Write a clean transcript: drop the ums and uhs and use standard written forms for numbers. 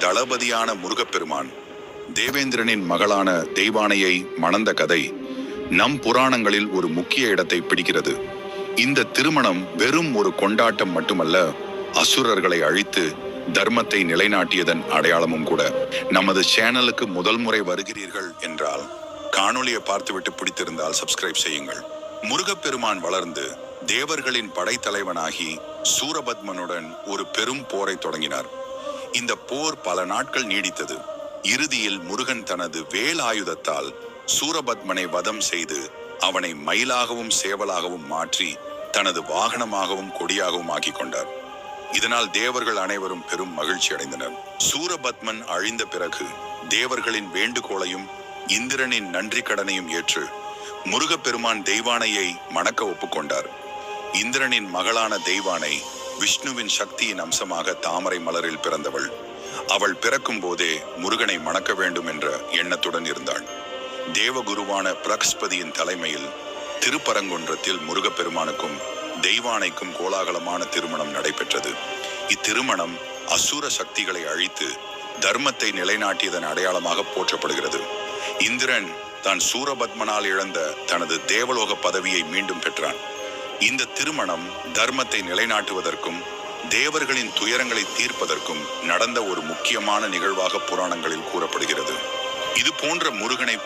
தளபதியான முருகப்பெருமான் தேவேந்திரனின் மகளான தெய்வானையை மணந்த கதை நம் புராணங்களில் ஒரு முக்கிய இடத்தை பிடிக்கிறது. இந்த திருமணம் வெறும் ஒரு கொண்டாட்டம் மட்டுமல்ல, அசுரர்களை அழித்து தர்மத்தை நிலைநாட்டியதன் அடையாளமும் கூட. நமது சேனலுக்கு முதல் முறை வருகிறீர்கள் என்றால் காணொளியை பார்த்துவிட்டு பிடித்திருந்தால் சப்ஸ்கிரைப் செய்யுங்கள். முருகப்பெருமான் வளர்ந்து தேவர்களின் படைத்தலைவனாகி சூரபத்மனுடன் ஒரு பெரும் போரை தொடங்கினார். இந்த போர் பல நாட்கள் நீடித்தது. இறுதியில் முருகன் தனது வேலாயுதத்தால் சூரபத்மனை வதம் செய்து அவனை மயிலாகவும் சேவலாகவும் மாற்றி தனது வாகனமாகவும் கொடியாகவும் ஆக்கிக் கொண்டார். இதனால் தேவர்கள் அனைவரும் பெரும் மகிழ்ச்சி அடைந்தனர். சூரபத்மன் அழிந்த பிறகு தேவர்களின் வேண்டுகோளையும் இந்திரனின் நன்றி கடனையும் ஏற்று முருகப்பெருமான் தெய்வானையை மணக்க ஒப்புக்கொண்டார். இந்திரனின் மகளான தெய்வானை விஷ்ணுவின் சக்தியின் அம்சமாக தாமரை மலரில் பிறந்தவள். அவள் பிறக்கும் போதே முருகனை மணக்க வேண்டும் என்ற எண்ணத்துடன் இருந்தாள். தேவகுருவான பிரகஸ்பதியின் தலைமையில் திருப்பரங்குன்றத்தில் முருகப்பெருமானுக்கும் தெய்வானைக்கும் கோலாகலமான திருமணம் நடைபெற்றது. இத்திருமணம் அசுர சக்திகளை அழித்து தர்மத்தை நிலைநாட்டியதன் அடையாளமாக போற்றப்படுகிறது. இந்திரன் தான் சூரபத்மனால் இழந்த தனது தேவலோக பதவியை மீண்டும் பெற்றான். இந்த திருமணம் தர்மத்தை நிலைநாட்டுவதற்கும் தேவர்களின் துயரங்களை தீர்ப்பதற்கும் நடந்த ஒரு முக்கியமான நிகழ்வாக புராணங்களில் கூறப்படுகிறது. இது போன்ற முருகனை